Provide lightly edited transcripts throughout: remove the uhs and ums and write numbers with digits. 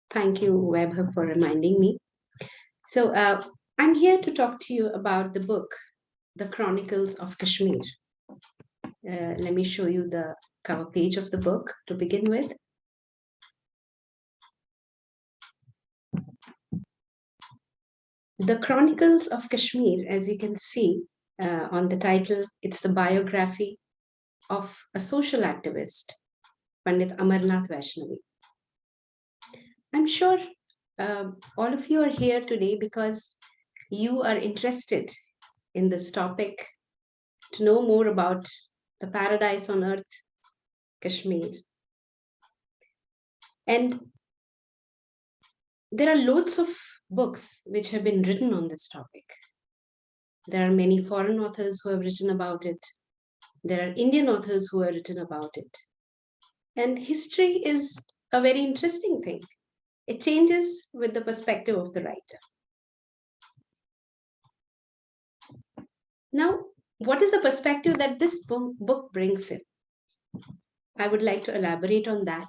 Thank you, Webber, for reminding me. So, I'm here to talk to you about the book, The Chronicles of Kashmir. Let me show you the cover page of the book to begin with. The Chronicles of Kashmir, as you can see on the title, it's the biography of a social activist, Pandit Amarnath Vaishnavi. I'm sure all of you are here today because you are interested in this topic to know more about the paradise on earth, Kashmir. And there are loads of books which have been written on this topic. There are many foreign authors who have written about it. There are Indian authors who have written about it. And history is a very interesting thing. It changes with the perspective of the writer. Now, what is the perspective that this book brings in? I would like to elaborate on that.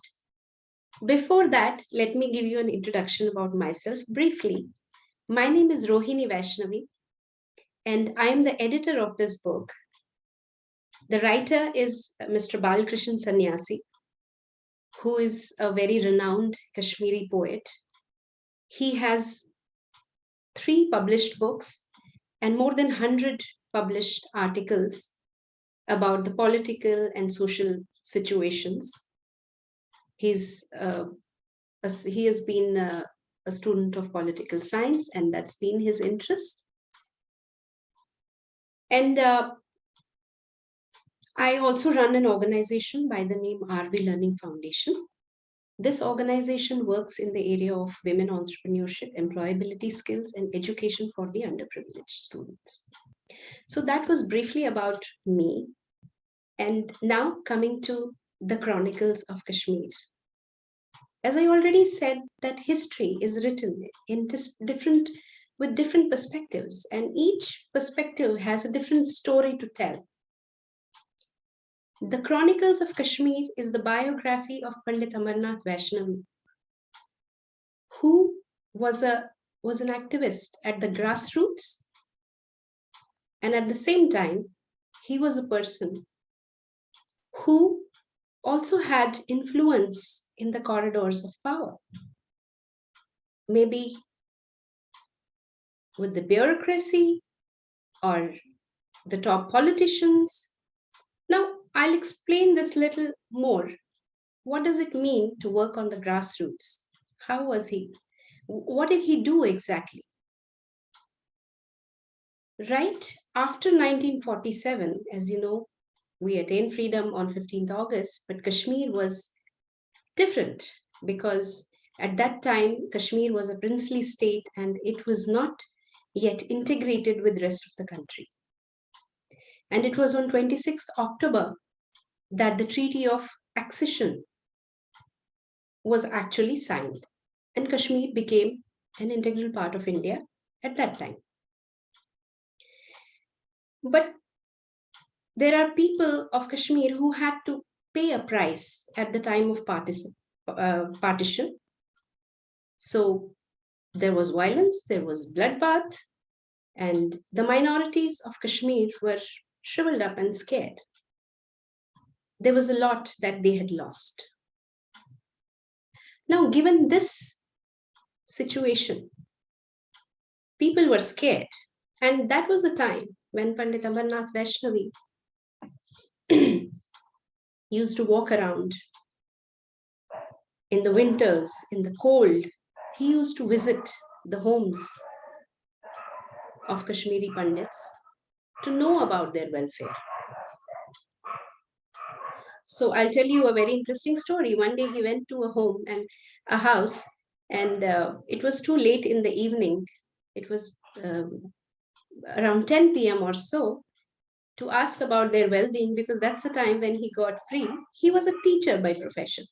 Before that, let me give you an introduction about myself briefly. My name is Rohini Vaishnavi, and I am the editor of this book. The writer is Mr. Balkrishan Sanyasi, who is a very renowned Kashmiri poet. He has 3 published books and more than 100 published articles about the political and social situations. He has been a student of political science, and that's been his interest. And I also run an organization by the name RV Learning Foundation. This organization works in the area of women entrepreneurship, employability skills, and education for the underprivileged students. So that was briefly about me. And now coming to the Chronicles of Kashmir. As I already said, that history is written in with different perspectives, and each perspective has a different story to tell. The Chronicles of Kashmir is the biography of Pandit Amarnath Vaishnavi, who was an activist at the grassroots, and at the same time, he was a person who also had influence in the corridors of power. Maybe with the bureaucracy or the top politicians. Now, I'll explain this little more. What does it mean to work on the grassroots? How was he? What did he do exactly? Right after 1947, as you know, we attained freedom on 15th August, but Kashmir was different because at that time, Kashmir was a princely state and it was not yet integrated with the rest of the country. And it was on 26th October that the Treaty of Accession was actually signed, and Kashmir became an integral part of India at that time. But there are people of Kashmir who had to pay a price at the time of partition. So there was violence, there was bloodbath, and the minorities of Kashmir were shriveled up and scared. There was a lot that they had lost. Now, given this situation, people were scared. And that was the time when Pandit Amarnath Vaishnavi used to walk around in the winters, in the cold. He used to visit the homes of Kashmiri Pandits to know about their welfare. So I'll tell you a very interesting story. One day he went to a house, and it was too late in the evening. It was around 10 p.m. or so, to ask about their well-being, because that's the time when he got free. He was a teacher by profession.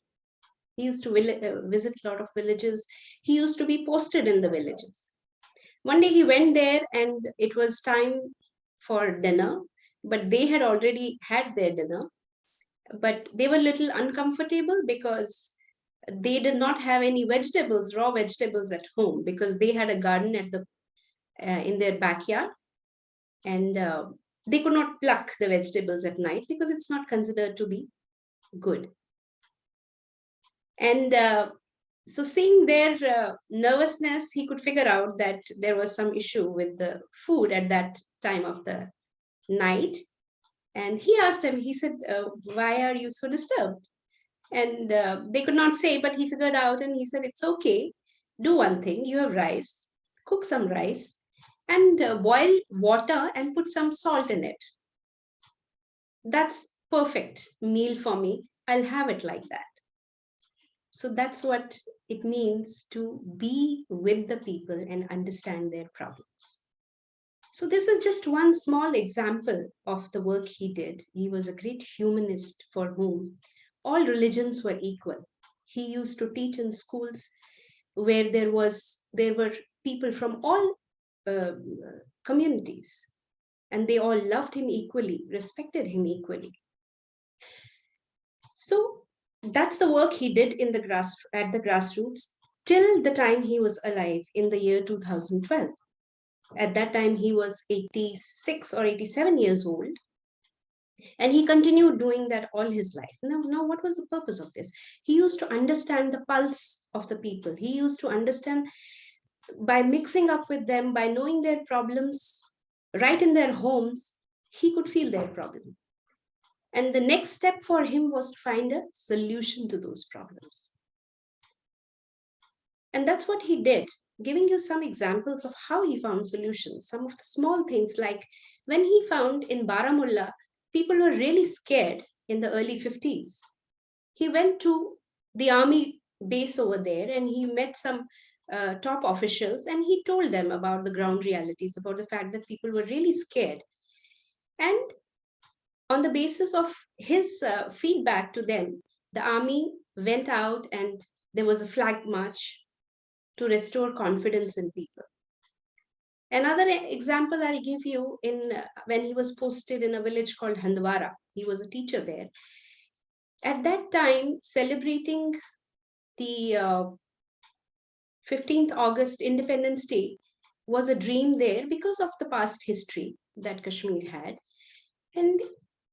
He used to visit a lot of villages. He used to be posted in the villages. One day he went there and it was time for dinner, but they had already had their dinner. But they were a little uncomfortable because They did not have any vegetables, raw vegetables at home, because they had a garden at the in their backyard, and they could not pluck the vegetables at night because it's not considered to be good. And so seeing their nervousness, he could figure out that there was some issue with the food at that time of the night. And he asked them, he said, why are you so disturbed? And they could not say, but he figured out, and he said, it's okay. Do one thing. You have rice, cook some rice, and boil water and put some salt in it. That's perfect meal for me. I'll have it like that. So that's what it means to be with the people and understand their problems. So this is just one small example of the work he did. He was a great humanist for whom all religions were equal. He used to teach in schools where there were people from all uh, communities, and they all loved him equally, respected him equally. So that's the work he did at the grassroots till the time he was alive in the year 2012. At that time, he was 86 or 87 years old. And he continued doing that all his life. Now, what was the purpose of this? He used to understand the pulse of the people. He used to understand, by mixing up with them, by knowing their problems right in their homes, he could feel their problem. And the next step for him was to find a solution to those problems. And that's what he did, giving you some examples of how he found solutions. Some of the small things, like when he found in Baramulla, people were really scared in the early 50s. He went to the army base over there and he met some top officials, and he told them about the ground realities, about the fact that people were really scared. And on the basis of his feedback to them, the army went out and there was a flag march to restore confidence in people. Another example I'll give you, in when he was posted in a village called Handwara. He was a teacher there. At that time, celebrating the 15th August Independence Day was a dream there because of the past history that Kashmir had. And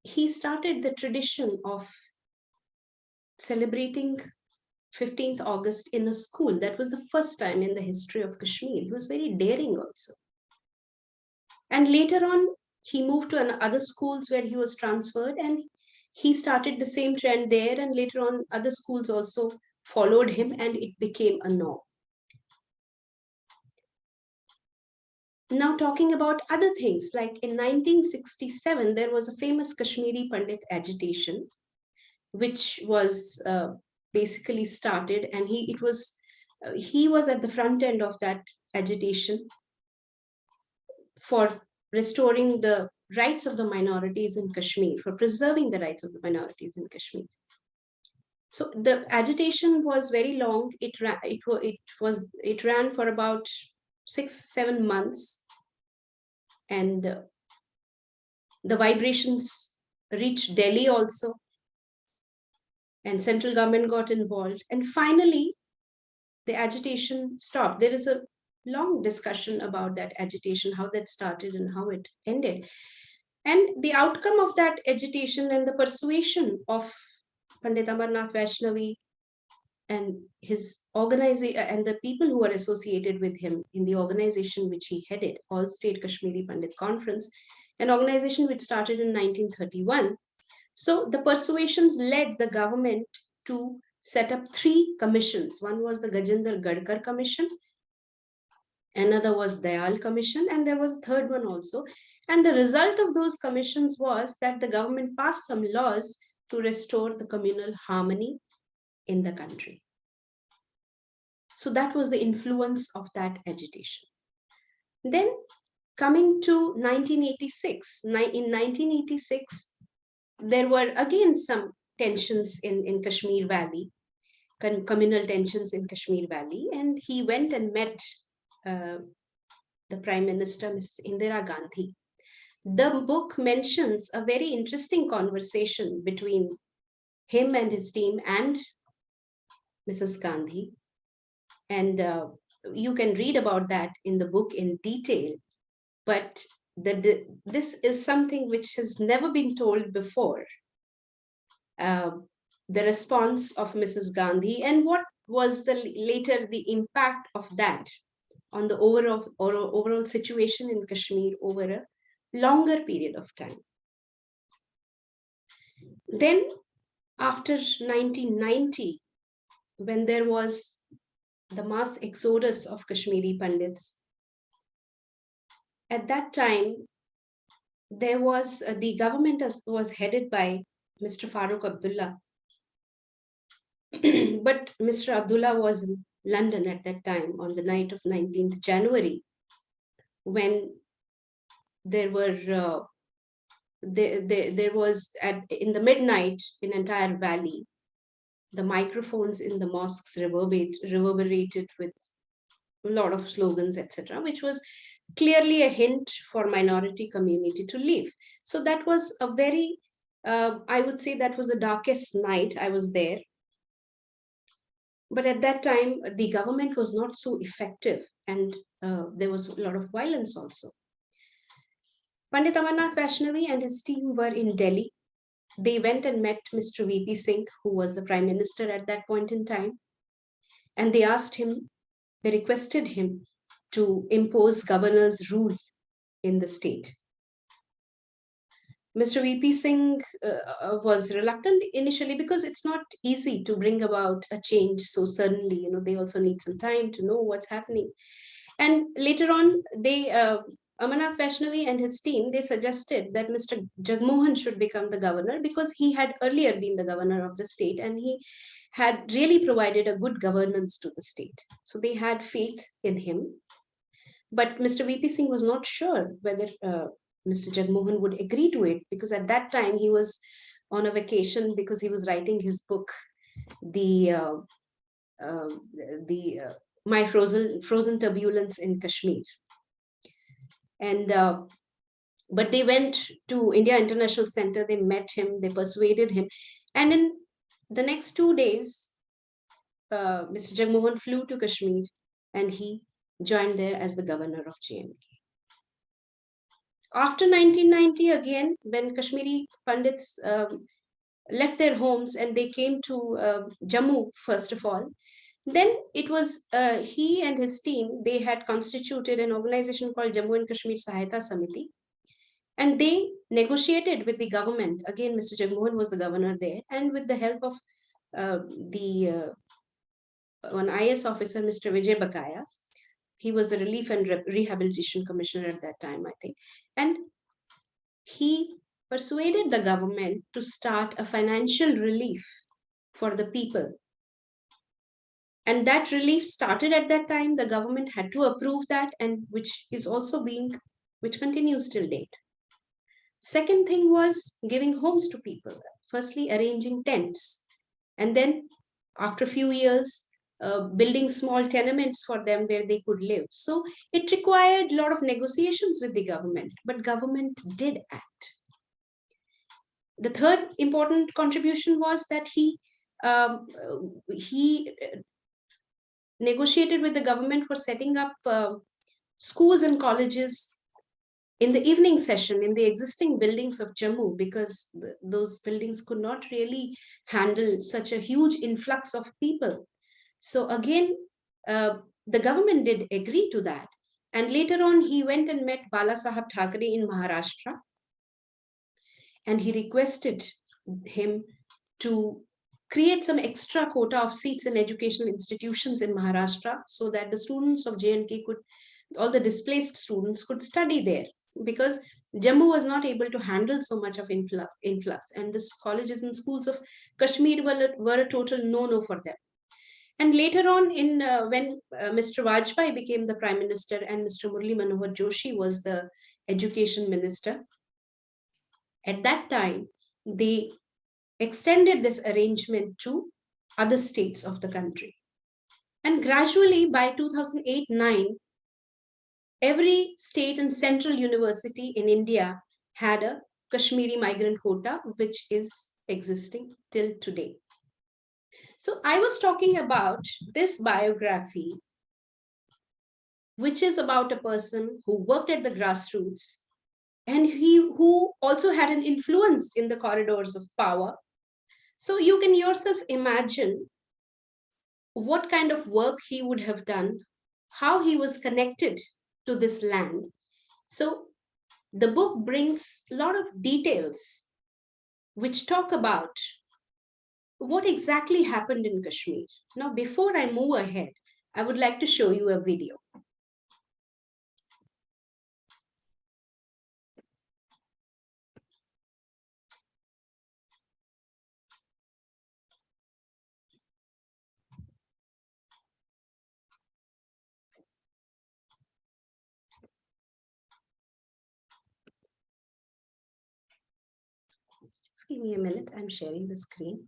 he started the tradition of celebrating 15th August in a school. That was the first time in the history of Kashmir. He was very daring also. And later on, he moved to other schools where he was transferred, and he started the same trend there. And later on, other schools also followed him, and it became a norm. Now, talking about other things, like in 1967, there was a famous Kashmiri Pandit agitation, which was basically started, and he was at the front end of that agitation for restoring the rights of the minorities in Kashmir, for preserving the rights of the minorities in Kashmir. So the agitation was very long. It ran for about 6-7 months, and the vibrations reached Delhi also, and central government got involved. And finally, the agitation stopped. There is a long discussion about that agitation, how that started and how it ended. And the outcome of that agitation and the persuasion of Pandit Amarnath Vaishnavi and his organization and the people who were associated with him in the organization which he headed, All State Kashmiri Pandit Conference, an organization which started in 1931. So the persuasions led the government to set up 3 commissions. One was the Gajendra Gadkar Commission, another was Dayal Commission, and there was a third one also. And the result of those commissions was that the government passed some laws to restore the communal harmony in the country. So that was the influence of that agitation. Then coming to 1986, in 1986, there were again some tensions in Kashmir Valley, communal tensions in Kashmir Valley, and he went and met the Prime Minister, Mrs. Indira Gandhi. The book mentions a very interesting conversation between him and his team and Mrs. Gandhi. And you can read about that in the book in detail. But this is something which has never been told before. Uh, the response of Mrs. Gandhi and what was later the impact of that on the overall situation in Kashmir over a longer period of time. Then, after 1990, when there was the mass exodus of Kashmiri Pandits, at that time, there was the government was headed by Mr. Farooq Abdullah. But Mr. Abdullah was in London at that time on the night of 19th January, when there were there was in the midnight in entire valley, the microphones in the mosques reverberated with a lot of slogans, etc., which was clearly a hint for minority community to leave. So that was a very, I would say that was the darkest night I was there. But at that time, the government was not so effective, and there was a lot of violence also. Pandit Amarnath Vaishnavi and his team were in Delhi. They went and met Mr. VP Singh, who was the prime minister at that point in time, and they asked him, they requested him to impose governor's rule in the state. Mr. VP Singh was reluctant initially because it's not easy to bring about a change so suddenly. You know, they also need some time to know what's happening. And later on, Amarnath Vaishnavi and his team, they suggested that Mr. Jagmohan should become the governor because he had earlier been the governor of the state and he had really provided a good governance to the state. So they had faith in him. But Mr. VP Singh was not sure whether Mr. Jagmohan would agree to it, because at that time he was on a vacation because he was writing his book, the My Frozen Turbulence in Kashmir. And but they went to India International Center, they met him, they persuaded him. And in the next 2 days, Mr. Jagmohan flew to Kashmir and he joined there as the governor of JNK. After 1990, again, when Kashmiri Pandits left their homes and they came to Jammu, first of all, then it was he and his team, they had constituted an organization called Jammu and Kashmir Sahayata Samiti. And they negotiated with the government. Again, Mr. Jagmohan was the governor there. And with the help of one IS officer, Mr. Vijay Bakaya, he was the Relief and Rehabilitation Commissioner at that time, I think. And he persuaded the government to start a financial relief for the people. And that relief started at that time. The government had to approve that, and which continues till date. Second thing was giving homes to people. Firstly, arranging tents. And then after a few years, building small tenements for them where they could live. So it required a lot of negotiations with the government, but government did act. The third important contribution was that he negotiated with the government for setting up schools and colleges in the evening session in the existing buildings of Jammu, because those buildings could not really handle such a huge influx of people. So again, the government did agree to that. And later on, he went and met Bala Sahab Thackeray in Maharashtra. And he requested him to create some extra quota of seats in educational institutions in Maharashtra so that the students of J&K all the displaced students could study there, because Jammu was not able to handle so much of influx, and the colleges and schools of Kashmir were a total no-no for them. And later on, when Mr. Vajpayee became the prime minister and Mr. Murli Manohar Joshi was the education minister, at that time, they extended this arrangement to other states of the country. And gradually, by 2008-9, every state and central university in India had a Kashmiri migrant quota, which is existing till today. So I was talking about this biography, which is about a person who worked at the grassroots and who also had an influence in the corridors of power. So you can yourself imagine what kind of work he would have done, how he was connected to this land. So the book brings a lot of details which talk about what exactly happened in Kashmir. Now, before I move ahead, I would like to show you a video. Just give me a minute. I'm sharing the screen.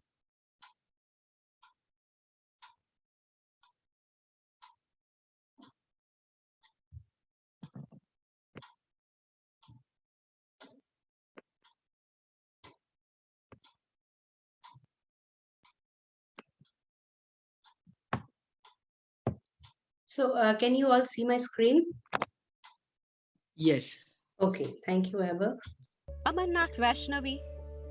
So, can you all see my screen? Yes. Okay, thank you, Ever. Amarnath Vaishnavi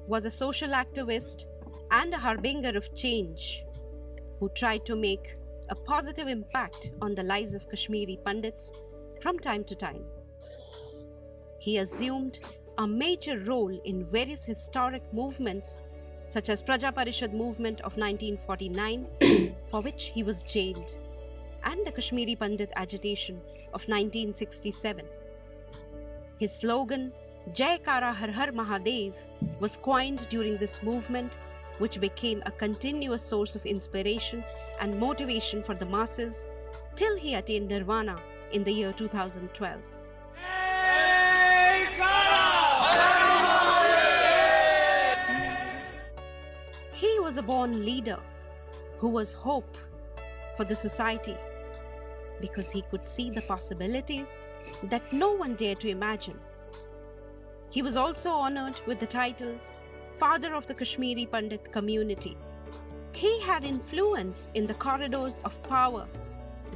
was a social activist and a harbinger of change who tried to make a positive impact on the lives of Kashmiri Pandits from time to time. He assumed a major role in various historic movements such as Praja Parishad movement of 1949 for which he was jailed and the Kashmiri Pandit agitation of 1967. His slogan, Jai Kara Har Har Mahadev, was coined during this movement, which became a continuous source of inspiration and motivation for the masses till he attained nirvana in the year 2012. He was a born leader who was hope for the society because he could see the possibilities that no one dared to imagine. He was also honored with the title Father of the Kashmiri Pandit community. He had influence in the corridors of power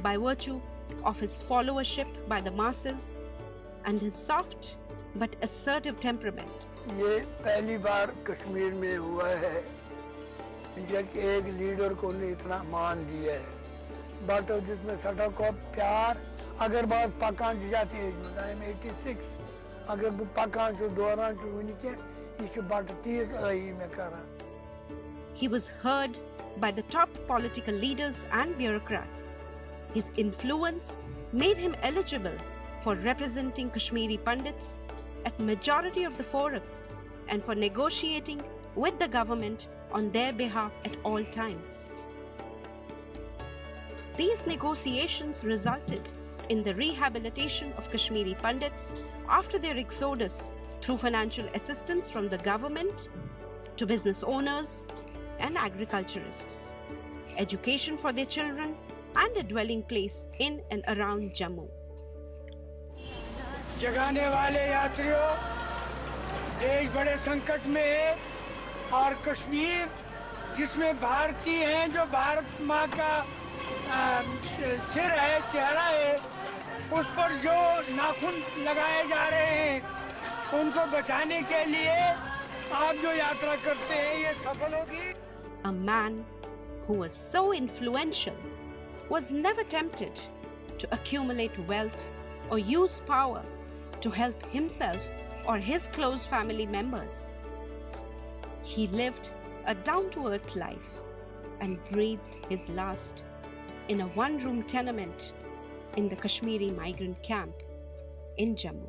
by virtue of his followership by the masses and his soft but assertive temperament. ये पहली बार कश्मीर में हुआ है जब एक leader को ने इतना मान दिया है बट जिसमें सड़क को प्यार अगर बात पाकिस्तान जाती है टाइम 86 अगर वो पाकिस्तान से दौरान जो उनके इस बात 30 आई में करा. He was heard by the top political leaders and bureaucrats. His influence made him eligible for representing Kashmiri Pandits at majority of the forums and for negotiating with the government on their behalf at all times. These negotiations resulted in the rehabilitation of Kashmiri Pandits after their exodus through financial assistance from the government to business owners and agriculturists, education for their children, and a dwelling place in and around Jammu. जगाने वाले यात्रियों देश बड़े संकट में है और कश्मीर जिसमें भारतीय हैं जो भारत माँ का सिर है चेहरा है उस पर जो नाखून लगाए जा रहे हैं उनको बचाने के लिए आप जो यात्रा करते हैं ये सफल होगी. A man who was so influential was never tempted to accumulate wealth or use power to help himself or his close family members. He lived a down-to-earth life and breathed his last in a one-room tenement in the Kashmiri migrant camp in Jammu.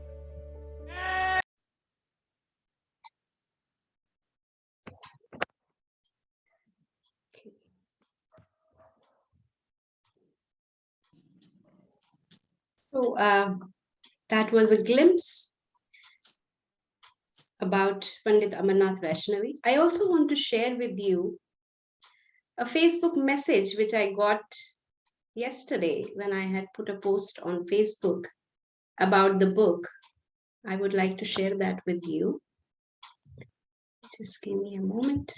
So that was a glimpse about Pandit Amarnath Vaishnavi. I also want to share with you a Facebook message which I got yesterday when I had put a post on Facebook about the book. I would like to share that with you. Just give me a moment.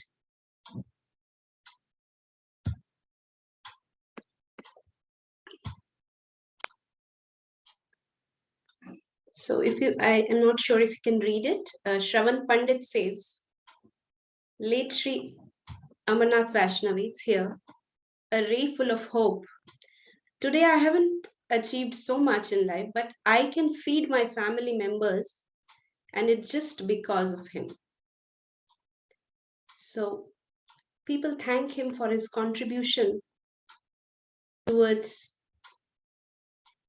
So I am not sure if you can read it. Shravan Pandit says, late Shri Amarnath Vaishnavi, it's here, a ray full of hope. Today I haven't achieved so much in life, but I can feed my family members, and it's just because of him. So people thank him for his contribution towards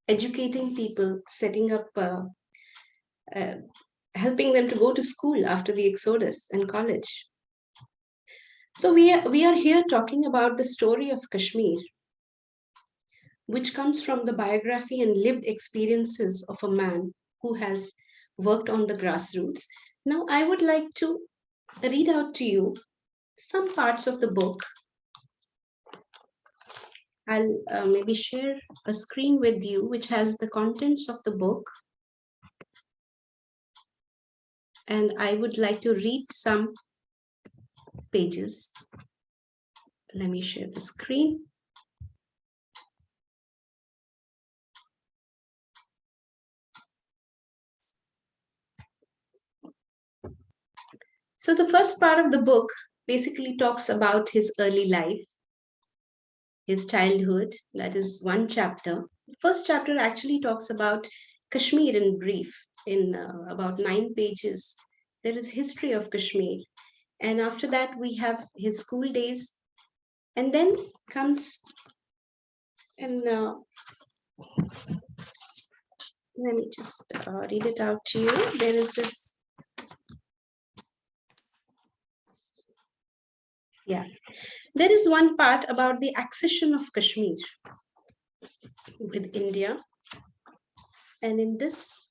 educating people, setting up, uh, helping them to go to school after the Exodus and college. So we are here talking about the story of Kashmir, which comes from the biography and lived experiences of a man who has worked on the grassroots. Now, I would like to read out to you some parts of the book. I'll maybe share a screen with you which has the contents of the book. And I would like to read some pages. Let me share the screen. So the first part of the book basically talks about his early life, his childhood. That is one chapter. The first chapter actually talks about Kashmir in brief, in about 9 pages. There is history of Kashmir. And after that, we have his school days. And then comes, and let me just read it out to you. There is this, yeah. There is one part about the accession of Kashmir with India. And in this,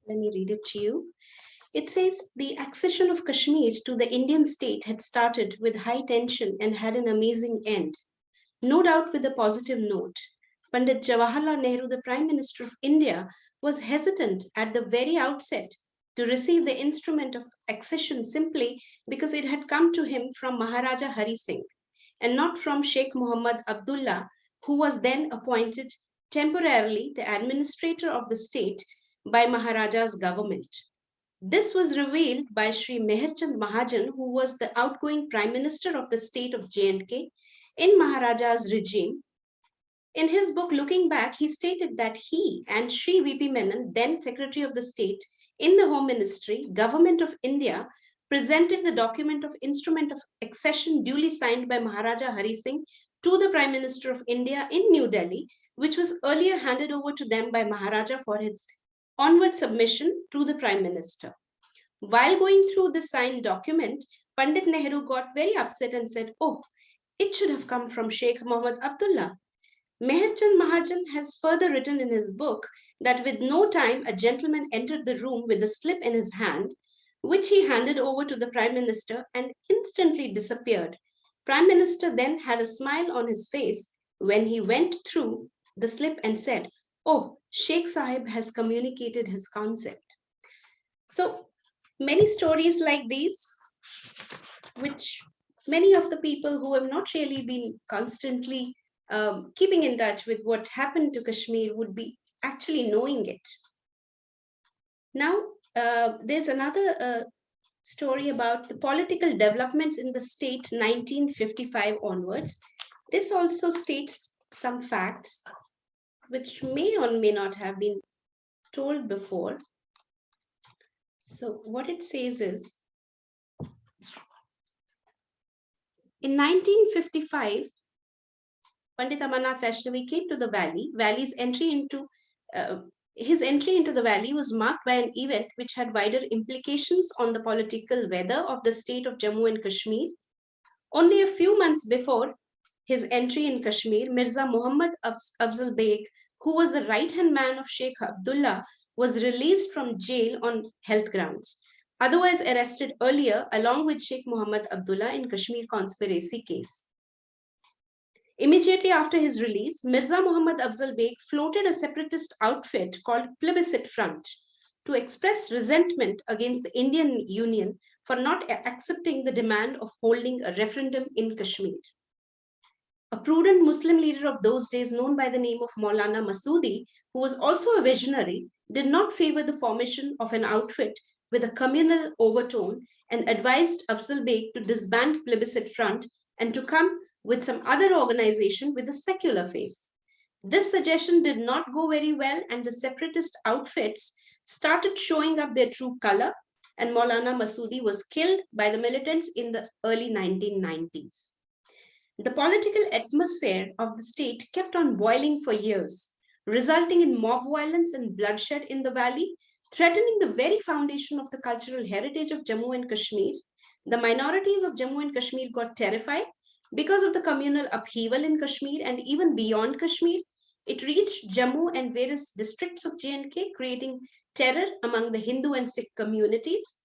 let me read it to you. It says the accession of Kashmir to the Indian state had started with high tension and had an amazing end, no doubt with a positive note. Pandit Jawaharlal Nehru, the Prime Minister of India, was hesitant at the very outset to receive the instrument of accession simply because it had come to him from Maharaja Hari Singh and not from Sheikh Muhammad Abdullah, who was then appointed temporarily the administrator of the state by Maharaja's government. This was revealed by Sri Meherchand Mahajan, who was the outgoing Prime Minister of the state of J&K in Maharaja's regime. In his book Looking Back, he stated that he and Sri V.P. Menon, then Secretary of the State in the Home Ministry, Government of India, presented the document of instrument of accession duly signed by Maharaja Hari Singh to the Prime Minister of India in New Delhi, which was earlier handed over to them by Maharaja for his onward submission to the Prime Minister. While going through the signed document, Pandit Nehru got very upset and said, "Oh, it should have come from Sheikh Muhammad Abdullah." Meherchand Mahajan has further written in his book that with no time a gentleman entered the room with a slip in his hand, which he handed over to the Prime Minister and instantly disappeared. Prime Minister then had a smile on his face when he went through the slip and said, "Oh, Sheikh Sahib has communicated his concept." So many stories like these, which many of the people who have not really been constantly keeping in touch with what happened to Kashmir would be actually knowing it. Now, there's another story about the political developments in the state 1955 onwards. This also states some facts which may or may not have been told before. So, what it says is in 1955, Pandit Amarnath Vaishnavi came to the valley. His entry into the valley was marked by an event which had wider implications on the political weather of the state of Jammu and Kashmir. Only a few months before his entry in Kashmir, Mirza Muhammad Afzal Beg, who was the right-hand man of Sheikh Abdullah, was released from jail on health grounds, otherwise arrested earlier along with Sheikh Muhammad Abdullah in Kashmir conspiracy case. Immediately after his release, Mirza Muhammad Afzal Beg floated a separatist outfit called Plebiscite Front to express resentment against the Indian Union for not accepting the demand of holding a referendum in Kashmir. A prudent Muslim leader of those days, known by the name of Maulana Masoodi, who was also a visionary, did not favor the formation of an outfit with a communal overtone and advised Afzal Beg to disband Plebiscite Front and to come with some other organization with a secular face. This suggestion did not go very well, and the separatist outfits started showing up their true color, and Maulana Masoodi was killed by the militants in the early 1990s. The political atmosphere of the state kept on boiling for years, resulting in mob violence and bloodshed in the valley, threatening the very foundation of the cultural heritage of Jammu and Kashmir. The minorities of Jammu and Kashmir got terrified because of the communal upheaval in Kashmir, and even beyond Kashmir. It reached Jammu and various districts of J&K, creating terror among the Hindu and Sikh communities.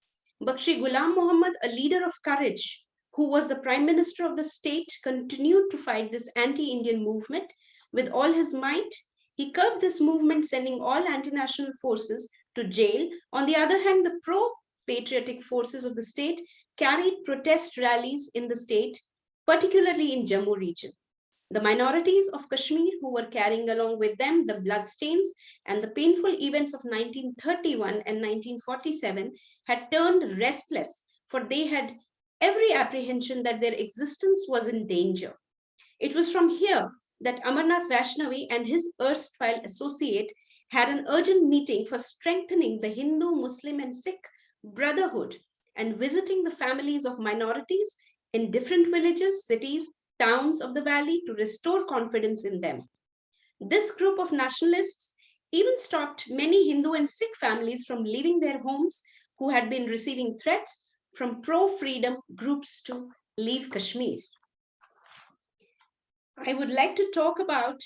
Bakshi Ghulam Muhammad, a leader of courage, who was the prime minister of the state, continued to fight this anti-Indian movement with all his might. He curbed this movement, sending all anti-national forces to jail. On the other hand, the pro-patriotic forces of the state carried protest rallies in the state, particularly in Jammu region. The minorities of Kashmir, who were carrying along with them the bloodstains and the painful events of 1931 and 1947, had turned restless, for they had every apprehension that their existence was in danger. It was from here that Amarnath Vaishnavi and his erstwhile associate had an urgent meeting for strengthening the Hindu, Muslim, and Sikh brotherhood and visiting the families of minorities in different villages, cities, towns of the valley to restore confidence in them. This group of nationalists even stopped many Hindu and Sikh families from leaving their homes who had been receiving threats from pro-freedom groups to leave Kashmir. I would like to talk about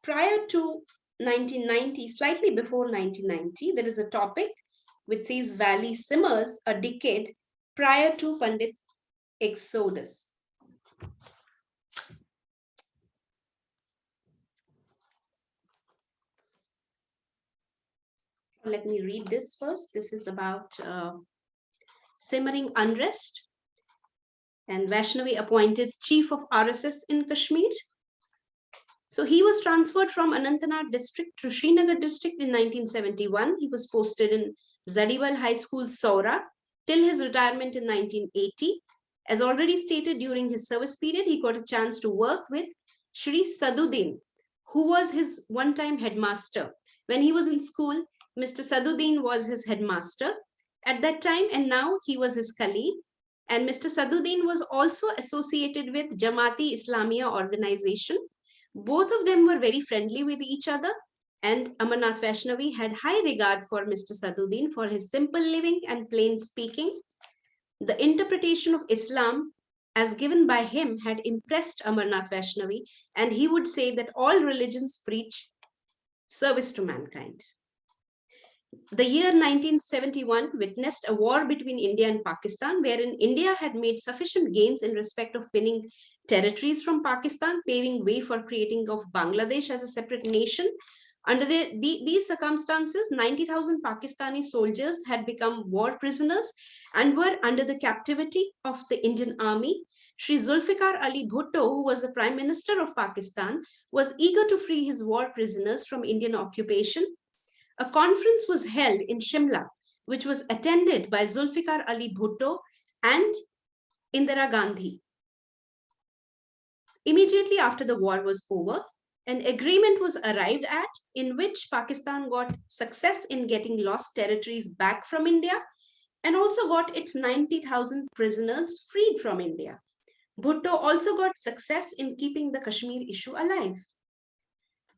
prior to 1990, slightly before 1990, there is a topic which says Valley simmers a decade prior to Pandit exodus. Let me read this first. This is about simmering unrest, and Vaishnavi appointed chief of RSS in Kashmir. So he was transferred from Anantnag district to Srinagar district in 1971. He was posted in Zadiwal High School, Saura, till his retirement in 1980. As already stated, during his service period, he got a chance to work with Shri Saduddin, who was his one-time headmaster. When he was in school, Mr. Saduddin was his headmaster at that time, and now he was his colleague. And Mr. Saduddin was also associated with Jamaati Islamia organization. Both of them were very friendly with each other, and Amarnath Vaishnavi had high regard for Mr. Saduddin for his simple living and plain speaking. The interpretation of Islam as given by him had impressed Amarnath Vaishnavi, and he would say that all religions preach service to mankind. The year 1971 witnessed a war between India and Pakistan, wherein India had made sufficient gains in respect of winning territories from Pakistan, paving way for creating of Bangladesh as a separate nation. Under these circumstances, 90,000 Pakistani soldiers had become war prisoners and were under the captivity of the Indian army. Shri Zulfikar Ali Bhutto, who was the Prime Minister of Pakistan, was eager to free his war prisoners from Indian occupation. A conference was held in Shimla, which was attended by Zulfikar Ali Bhutto and Indira Gandhi. Immediately after the war was over, an agreement was arrived at in which Pakistan got success in getting lost territories back from India and also got its 90,000 prisoners freed from India. Bhutto also got success in keeping the Kashmir issue alive.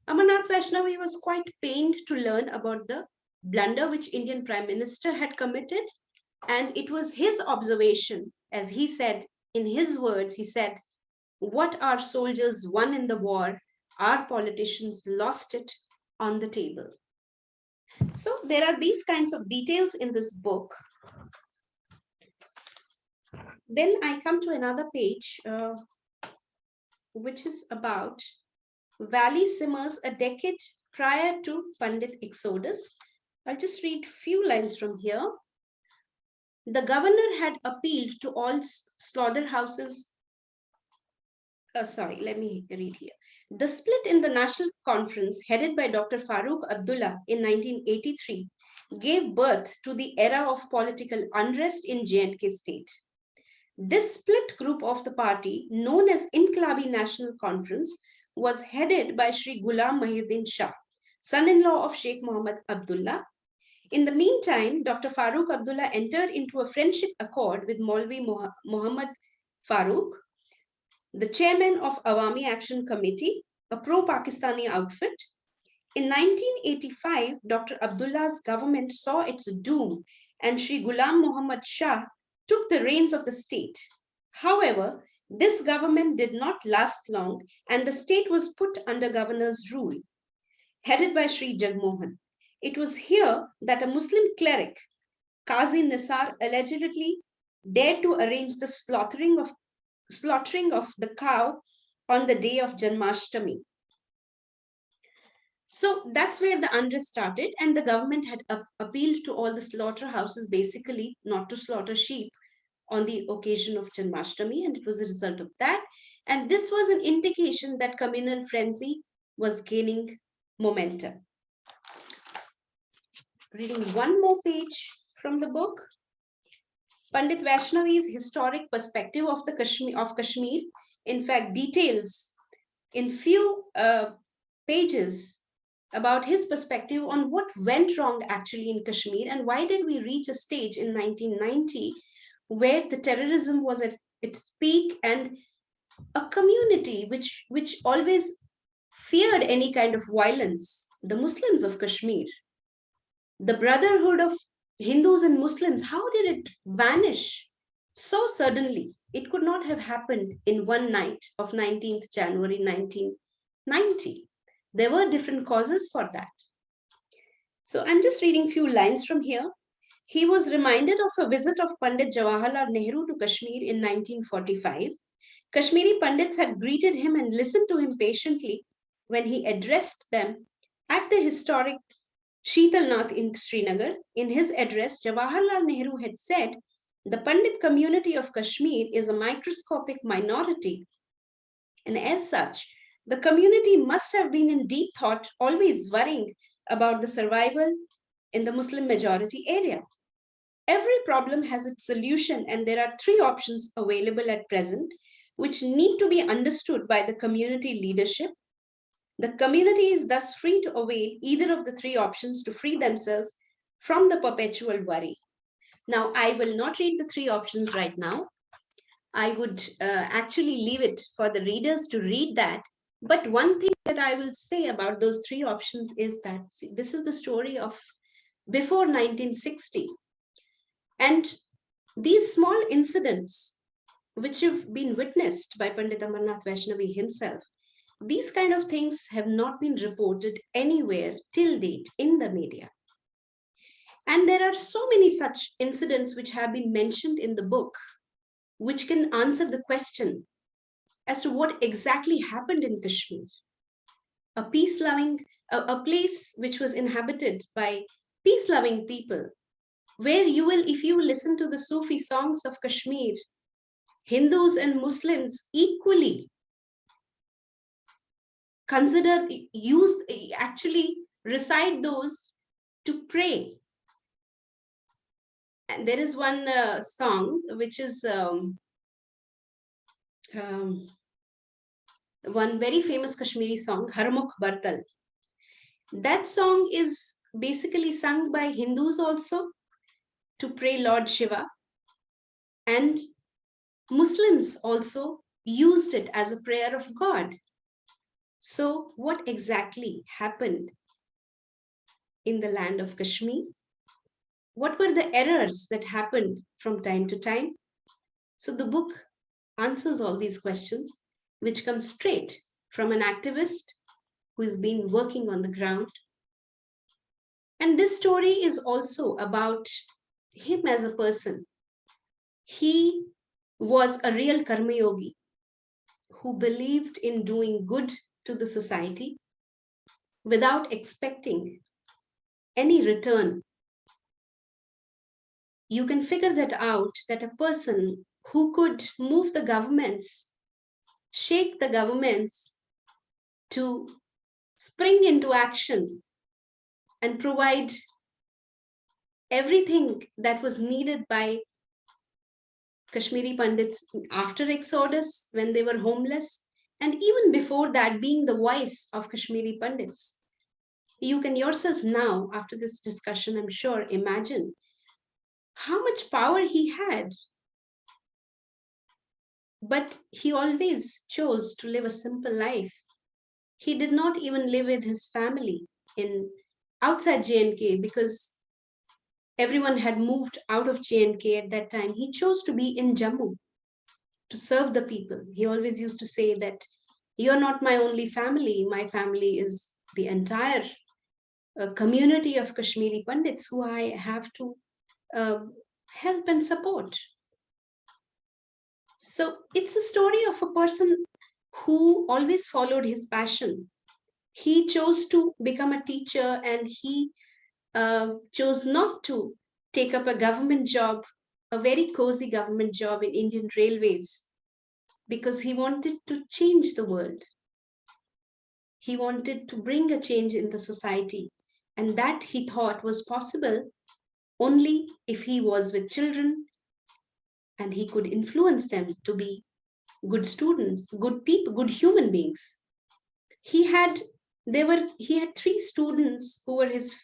Amarnath Vaishnavi was quite pained to learn about the blunder which Indian Prime Minister had committed, and it was his observation, as he said, in his words, he said, "What our soldiers won in the war, our politicians lost it on the table." So there are these kinds of details in this book. Then I come to another page, which is about Valley simmers a decade prior to Pandit exodus. I'll just read a few lines from here. the governor had appealed to all slaughterhouses. Sorry, let me read here. The split in the National Conference, headed by Dr. Farooq Abdullah in 1983, gave birth to the era of political unrest in J&K state. This split group of the party, known as Inqilabi National Conference, was headed by Shri Ghulam Mahiuddin Shah, son-in-law of Sheikh Muhammad Abdullah. In the meantime, Dr. Farooq Abdullah entered into a friendship accord with Maulvi Muhammad Farooq, the chairman of Awami Action Committee, a pro-Pakistani outfit. In 1985, Dr. Abdullah's government saw its doom and Shri Ghulam Muhammad Shah took the reins of the state. However, this government did not last long and the state was put under governor's rule, headed by Shri Jagmohan. It was here that a Muslim cleric, Qazi Nisar, allegedly dared to arrange the slaughtering of the cow on the day of Janmashtami. So that's where the unrest started, and the government had appealed to all the slaughterhouses basically not to slaughter sheep on the occasion of Janmashtami, and it was a result of that. And this was an indication that communal frenzy was gaining momentum. Reading one more page from the book, Pandit Vaishnavi's historic perspective of Kashmir, in fact, details in few pages about his perspective on what went wrong actually in Kashmir and why did we reach a stage in 1990 where the terrorism was at its peak and a community which always feared any kind of violence, the Muslims of Kashmir, the brotherhood of Hindus and Muslims, how did it vanish so suddenly? It could not have happened in one night of 19th January 1990. There were different causes for that. So I'm just reading a few lines from here. He was reminded of a visit of Pandit Jawaharlal Nehru to Kashmir in 1945. Kashmiri Pandits had greeted him and listened to him patiently when he addressed them at the historic Sheetalnath in Srinagar. In his address, Jawaharlal Nehru had said, "The Pandit community of Kashmir is a microscopic minority, and as such, the community must have been in deep thought, always worrying about the survival in the Muslim majority area. Every problem has its solution, and there are three options available at present, which need to be understood by the community leadership. The community is thus free to avail either of the three options to free themselves from the perpetual worry." Now, I will not read the three options right now. I would actually leave it for the readers to read that. But one thing that I will say about those three options is that this is the story of before 1960. And these small incidents, which have been witnessed by Pandit Amarnath Vaishnavi himself, these kind of things have not been reported anywhere till date in the media. And there are so many such incidents which have been mentioned in the book, which can answer the question as to what exactly happened in Kashmir. A place which was inhabited by peace-loving people, where you will, if you listen to the Sufi songs of Kashmir, Hindus and Muslims equally actually recite those to pray. And there is one song which is one very famous Kashmiri song, Harmukh Bartal. That song is basically sung by Hindus also to pray Lord Shiva, and Muslims also used it as a prayer of God. So what exactly happened in the land of Kashmir? What were the errors that happened from time to time? So the book answers all these questions, which come straight from an activist who has been working on the ground. And this story is also about him as a person. He was a real karma yogi who believed in doing good to the society without expecting any return. you can figure that out, that a person who could move the governments, shake the governments to spring into action and provide everything that was needed by Kashmiri Pandits after Exodus when they were homeless, and even before that, being the voice of Kashmiri Pandits. You can yourself now, after this discussion, I'm sure, imagine how much power he had. But he always chose to live a simple life. He did not even live with his family in outside JNK because everyone had moved out of JNK at that time. He chose to be in Jammu to serve the people. He always used to say that you're not my only family. My family is the entire community of Kashmiri Pandits who I have to uh, help and support. So it's a story of a person who always followed his passion. He chose to become a teacher and he chose not to take up a government job, a very cozy government job in Indian Railways, because he wanted to change the world. He wanted to bring a change in the society. And that he thought was possible only if he was with children and he could influence them to be good students, good people, good human beings. He had three students who were his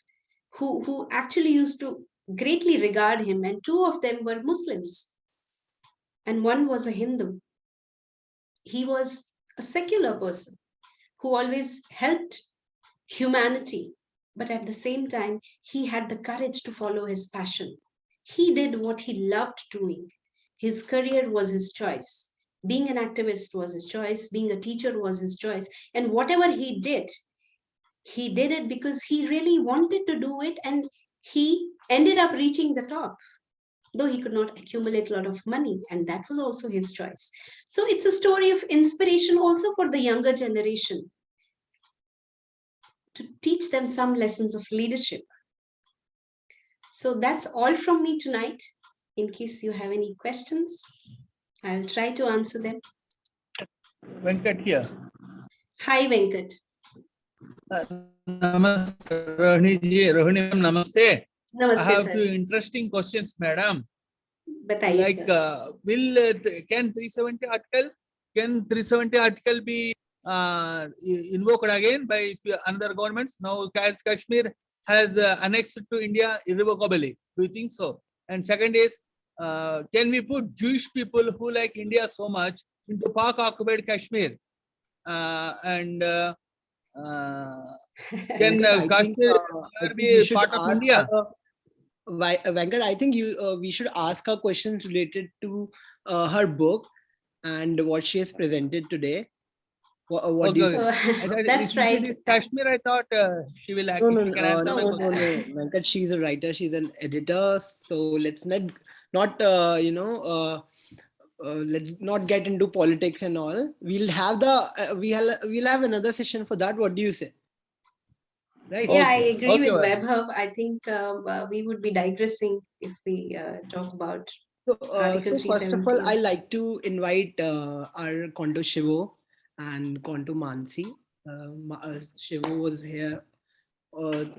who actually used to greatly regard him, and two of them were Muslims and one was a Hindu. He was a secular person who always helped humanity, but at the same time he had the courage to follow his passion. He did what he loved doing. His career was his choice. Being an activist was his choice, being a teacher was his choice, and whatever he did it because he really wanted to do it, and he ended up reaching the top, though he could not accumulate a lot of money, and that was also his choice. So it's a story of inspiration also for the younger generation to teach them some lessons of leadership. So that's all from me tonight. In case you have any questions, I'll try to answer them. Venkat here. Hi, Venkat. Namaste, Rohini ji. Rohini ma'am, namaste. Namaste, I have sir. few interesting questions, madam. Bataiye, Like, sir. can 370 article be invoked again by another governments? Now, Kashmir has annexed to India irrevocably. Do you think so? And second is, can we put Jewish people who like India so much into Pak occupied Kashmir? And can Venkat, I think Kashmir we be should part of ask India? Venkat, I think we should ask her questions related to her book and what she has presented today. What do you Okay, think? okay. That's Since right. it is Kashmir, I thought she will No, she can answer my no, question. Venkat, she's a writer, she's an editor. So let's not let's not get into politics and all. We'll have we'll have another session for that. What do you say? Right? Yeah, I Okay, agree okay, with madam. Vaibhav. I think we would be digressing if we talk about Article So first of all, 370. I like to invite our Konto Shivo and Konto Mansi. Shivo was here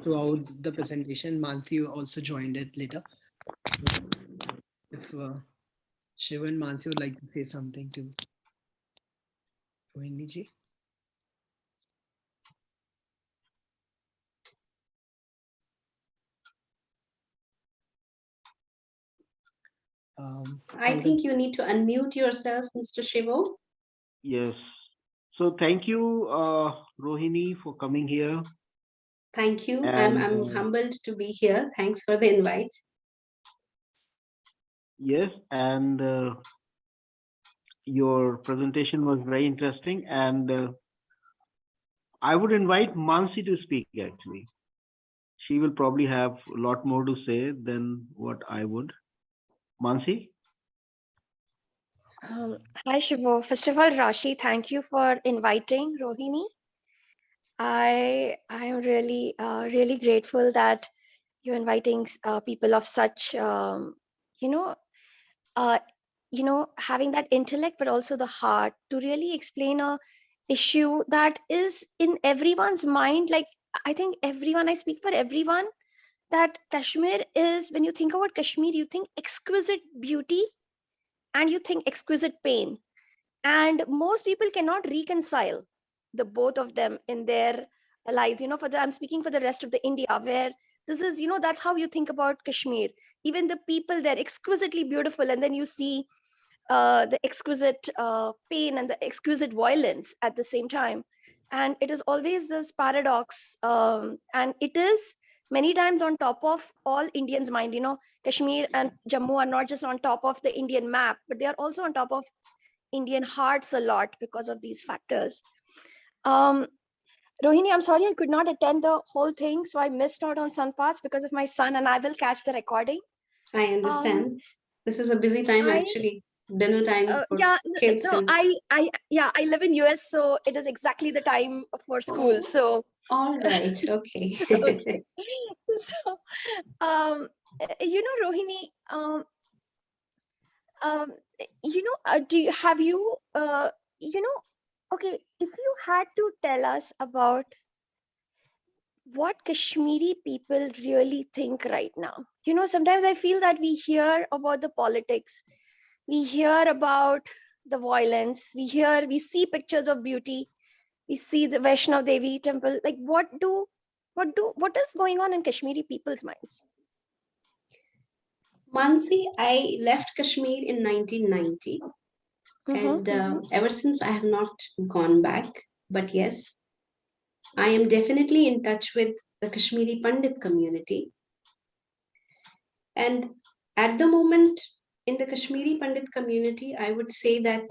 throughout the presentation. Mansi also joined it later. If Shiva and Mansi would like to say something to Rohini ji. I think you need to unmute yourself, Mr. Shivo. Yes. So thank you, Rohini, for coming here. Thank you. And, I'm humbled to be here. Thanks for the invite. Yes, and your presentation was very interesting. And I would invite Mansi to speak, actually. She will probably have a lot more to say than what I would. Mansi? Hi, Shivo. First of all, Rashi, thank you for inviting Rohini. I am really, really grateful that you're inviting people of such uh, having that intellect, but also the heart to really explain a issue that is in everyone's mind. Like, I think everyone, I speak for everyone, that Kashmir is, when you think about Kashmir, you think exquisite beauty and you think exquisite pain. And most people cannot reconcile the both of them in their lives. I'm speaking for the rest of the India, where this is, that's how you think about Kashmir. Even the people there, exquisitely beautiful, and then you see the exquisite pain and the exquisite violence at the same time. And it is always this paradox, and it is many times on top of all Indians' mind. Kashmir and Jammu are not just on top of the Indian map, but they are also on top of Indian hearts a lot because of these factors. Rohini, I'm sorry I could not attend the whole thing, so I missed out on some parts because of my son, and I will catch the recording. I understand. This is a busy time, actually. Dinner time for kids. No, I live in US, so it is exactly the time for school. So all right, okay. okay. So, Rohini, have you, okay, if you had to tell us about what Kashmiri people really think right now. Sometimes I feel that we hear about the politics, we hear about the violence, we see pictures of beauty, we see the Vaishnav Devi temple. Like, what is going on in Kashmiri people's minds? Mansi, I left Kashmir in 1990. And ever since, I have not gone back. But yes, I am definitely in touch with the Kashmiri Pandit community. And at the moment, in the Kashmiri Pandit community, I would say that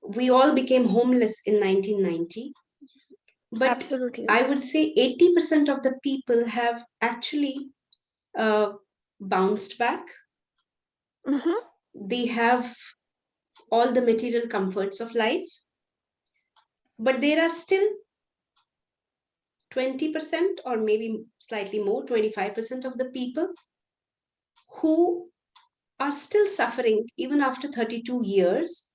we all became homeless in 1990. But absolutely, I would say 80% of the people have actually bounced back. They have all the material comforts of life. But there are still 20% or maybe slightly more, 25% of the people who are still suffering even after 32 years.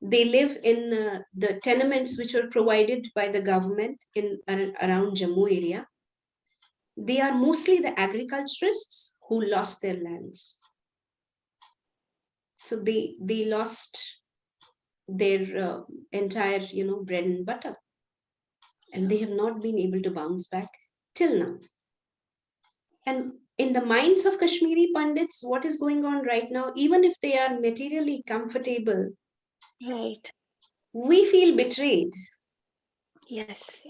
They live in the tenements which were provided by the government in around Jammu area. They are mostly the agriculturists who lost their lands. So they lost their entire, bread and butter. And they have not been able to bounce back till now. And in the minds of Kashmiri Pandits, what is going on right now, even if they are materially comfortable, right, we feel betrayed. Yes.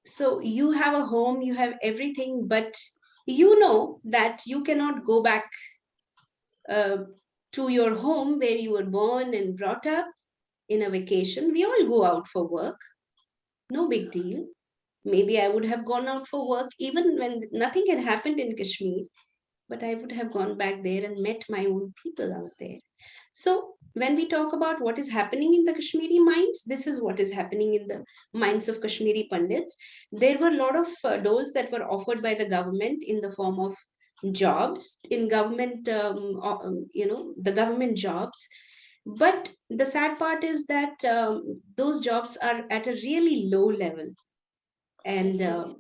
So you have a home, you have everything, but you know that you cannot go back to your home where you were born and brought up in a vacation. We all go out for work. No big deal. Maybe I would have gone out for work even when nothing had happened in Kashmir, but I would have gone back there and met my own people out there. So when we talk about what is happening in the Kashmiri minds, this is what is happening in the minds of Kashmiri Pandits. There were a lot of doles that were offered by the government in the form of jobs in government, the government jobs. But the sad part is that those jobs are at a really low level. And so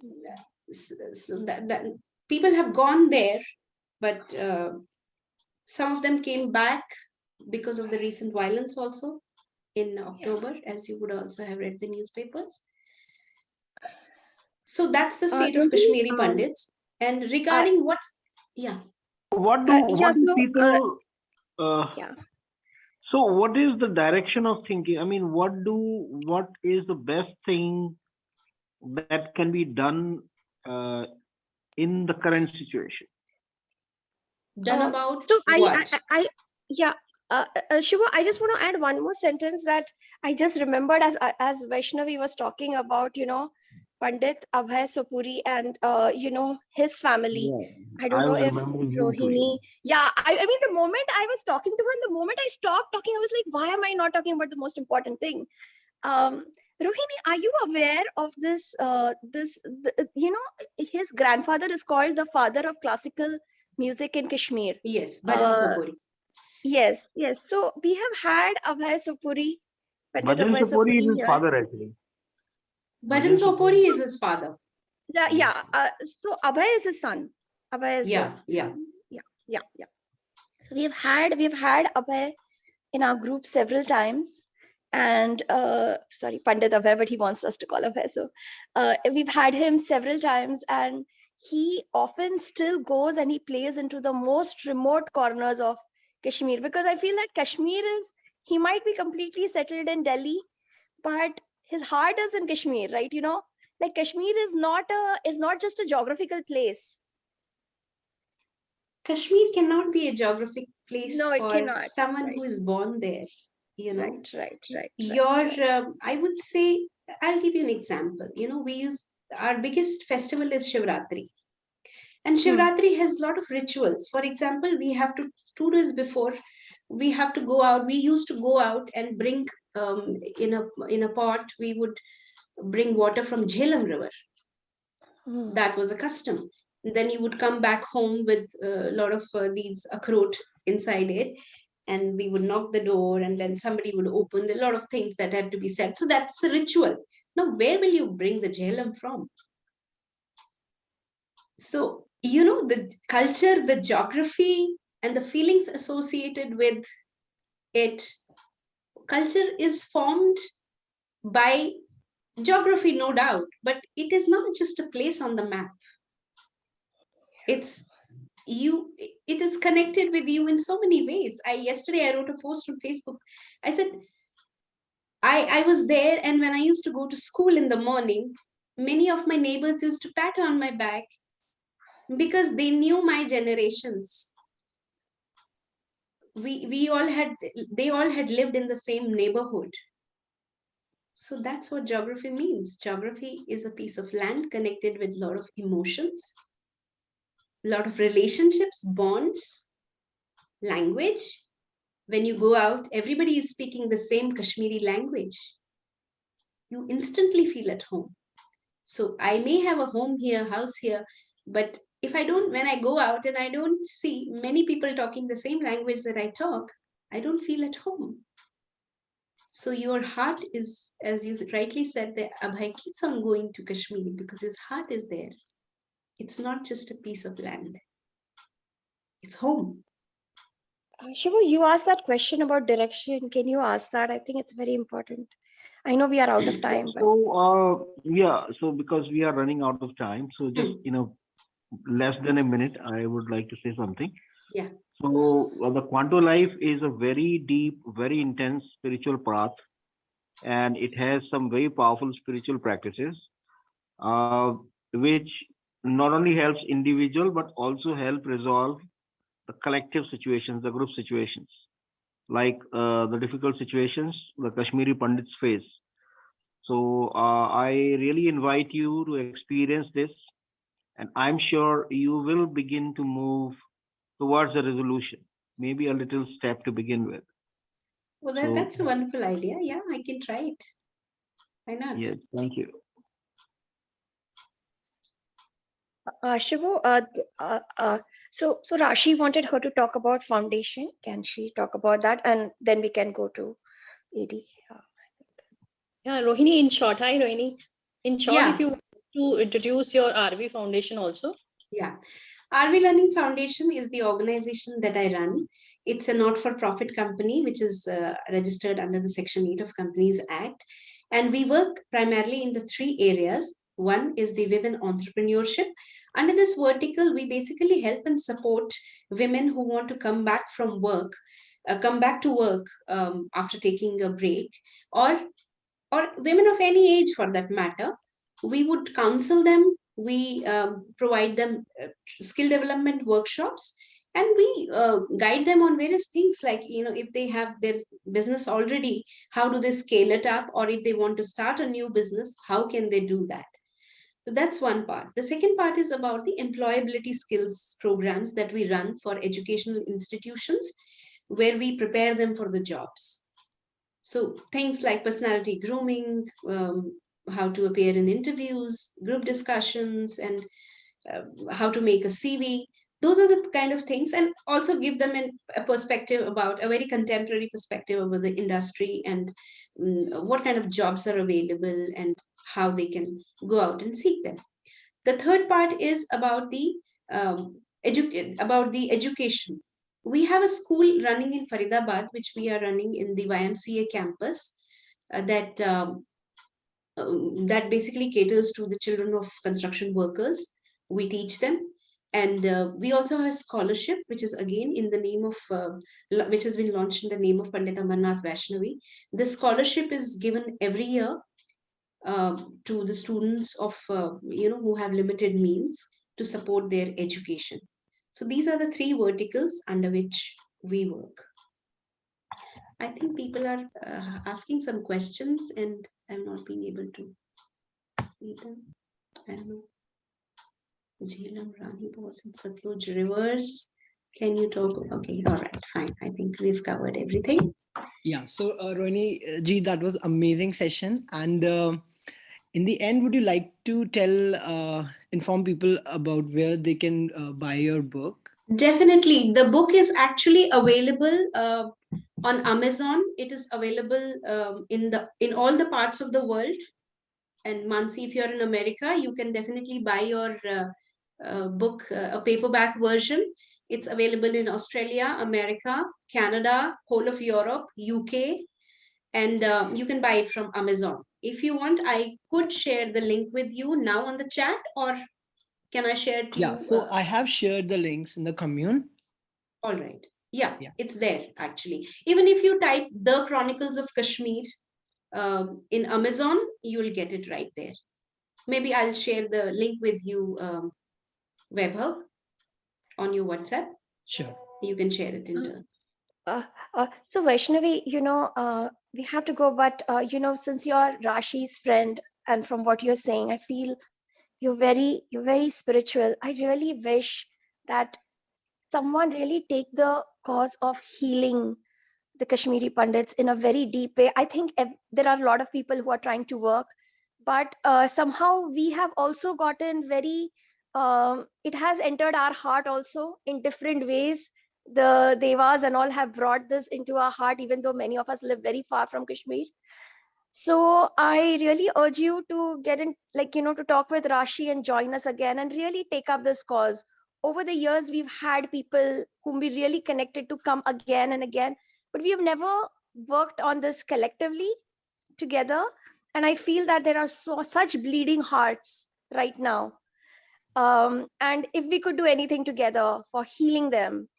that people have gone there, but some of them came back because of the recent violence also in October, as you would also have read the newspapers. So that's the state of Kashmiri Pandits. And regarding what people so what is the direction of thinking? I mean, what is the best thing that can be done in the current situation? Done about so what? Shiva, I just want to add one more sentence that I just remembered as Vaishnavi was talking about, Pandit Abhay Sopuri and his family. Yeah, I don't know if Rohini. Yeah, I mean, the moment I was talking to her, the moment I stopped talking, I was like, why am I not talking about the most important thing? Rohini, are you aware of this? His grandfather is called the father of classical music in Kashmir. Yes, Bhajan Sopuri. Yes, yes. So we have had Abhay Sopuri, Pandit Bhajan Abhay Sapuri is Sopuri his here. father actually. Bhajan Sopuri is his father. Yeah, yeah. So Abhay is his son. Abhay is Yeah, the yeah. son. Yeah. So we've had Abhay in our group several times, and sorry, Pandit Abhay, but he wants us to call Abhay. So we've had him several times, and he often still goes and he plays into the most remote corners of Kashmir, because I feel that Kashmir is, he might be completely settled in Delhi, but his heart is in Kashmir, right? You know, like Kashmir is not just a geographical place. Kashmir cannot be a geographic place No, it for cannot. someone Right. who is born there. You know, Right. I would say, I'll give you an example. You know, our biggest festival is Shivratri. And Shivratri has a lot of rituals. For example, we have to, 2 days before, we have to go out. We used to go out and bring, in a pot, we would bring water from Jhelum River. That was a custom. Then you would come back home with a lot of these akhrot inside it, and we would knock the door, and then somebody would open. A lot of things that had to be said. So that's a ritual. Now, where will you bring the Jhelum from? So, you know, the culture, the geography, and the feelings associated with it, culture is formed by geography, no doubt, but it is not just a place on the map. It's you, it is connected with you in so many ways. Yesterday I wrote a post on Facebook. I said, I was there, and when I used to go to school in the morning, many of my neighbors used to pat on my back because they knew my generations. They all had lived in the same neighborhood. So that's what geography means. Geography is a piece of land connected with a lot of emotions, a lot of relationships, bonds, language. When you go out, everybody is speaking the same Kashmiri language. You instantly feel at home. So I may have a home here, house here, but if I don't, when I go out and I don't see many people talking the same language that I talk, I don't feel at home. So your heart is, as you rightly said, that Abhay keeps on going to Kashmir because his heart is there. It's not just a piece of land. It's home. Shivu, you asked that question about direction. Can you ask that? I think it's very important. I know we are out of time. So because we are running out of time, so just less than a minute, I would like to say something. Yeah. So the Quanto life is a very deep, very intense spiritual path, and it has some very powerful spiritual practices, which not only helps individual but also help resolve the collective situations, the group situations, like the difficult situations the Kashmiri Pandits face. So I really invite you to experience this, and I'm sure you will begin to move towards a resolution, maybe a little step to begin with. Well, that's a wonderful idea. Yeah, I can try it. Why not? Yes, thank you. Shivu, so Rashi wanted her to talk about foundation. Can she talk about that? And then we can go to AD. Yeah, Rohini, in short. Hi, Rohini. In short, if you want to introduce your RV Foundation also. Yeah. RV Learning Foundation is the organization that I run. It's a not-for-profit company, which is registered under the Section 8 of Companies Act. And we work primarily in the 3 areas. One is the women entrepreneurship. Under this vertical, we basically help and support women who want to come back from work, come back to work after taking a break, or women of any age for that matter. We would counsel them. We provide them skill development workshops, and we guide them on various things, like, if they have their business already, how do they scale it up, or if they want to start a new business, how can they do that? So that's one part. The second part is about the employability skills programs that we run for educational institutions, where we prepare them for the jobs. So things like personality grooming, how to appear in interviews, group discussions, and how to make a CV. Those are the kind of things, and also give them a perspective about a very contemporary perspective about the industry and what kind of jobs are available and how they can go out and seek them. The third part is about the education. We have a school running in Faridabad, which we are running in the YMCA campus, that basically caters to the children of construction workers. We teach them, and we also have a scholarship, which is again in the name of, which has been launched in the name of Pandit Amarnath Vaishnavi. This scholarship is given every year to the students of, who have limited means, to support their education. So these are the three verticals under which we work. I think people are asking some questions and I'm not being able to see them. I don't know. Jhelum Rani was in Satluj rivers. Can you talk? Okay, all right, fine. I think we've covered everything. Yeah. So Rohini ji, that was amazing session. And in the end, would you like to inform people about where they can buy your book? Definitely. The book is actually available on Amazon. It is available in all the parts of the world. And Mansi, if you're in America, you can definitely buy your book, a paperback version. It's available in Australia, America, Canada, whole of Europe, UK, and you can buy it from Amazon. If you want, I could share the link with you now on the chat, or can I share to you? Yeah, so I have shared the links in the commune. All right. Yeah, it's there actually. Even if you type The Chronicles of Kashmir in Amazon, you will get it right there. Maybe I'll share the link with you, Webhub, on your WhatsApp. Sure. You can share it in turn. So Vaishnavi, we have to go, but since you're Rashi's friend, and from what you're saying, I feel you're very spiritual. I really wish that someone really take the cause of healing the Kashmiri Pandits in a very deep way. I think there are a lot of people who are trying to work, but somehow we have also gotten very, it has entered our heart also in different ways. The Devas and all have brought this into our heart, even though many of us live very far from Kashmir. So I really urge you to get in, to talk with Rashi and join us again and really take up this cause. Over the years, we've had people whom we really connected to come again and again, but we have never worked on this collectively together. And I feel that there are such bleeding hearts right now. And if we could do anything together for healing them,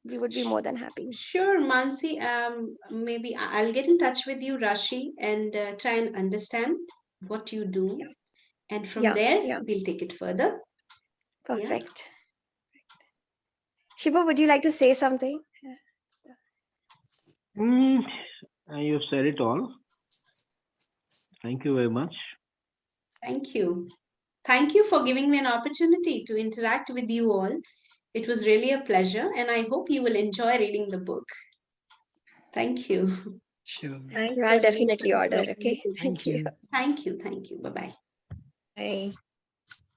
we would be more than happy. Sure, Mansi. Maybe I'll get in touch with you, Rashi, and try and understand what you do. Yeah. And from there, we'll take it further. Perfect. Shiva, would you like to say something? You've said it all. Thank you very much. Thank you. Thank you for giving me an opportunity to interact with you all. It was really a pleasure, and I hope you will enjoy reading the book. Thank you. Sure. Thank you. I'll definitely order. Okay. Thank you. Thank you. Thank you. Bye-bye. Bye.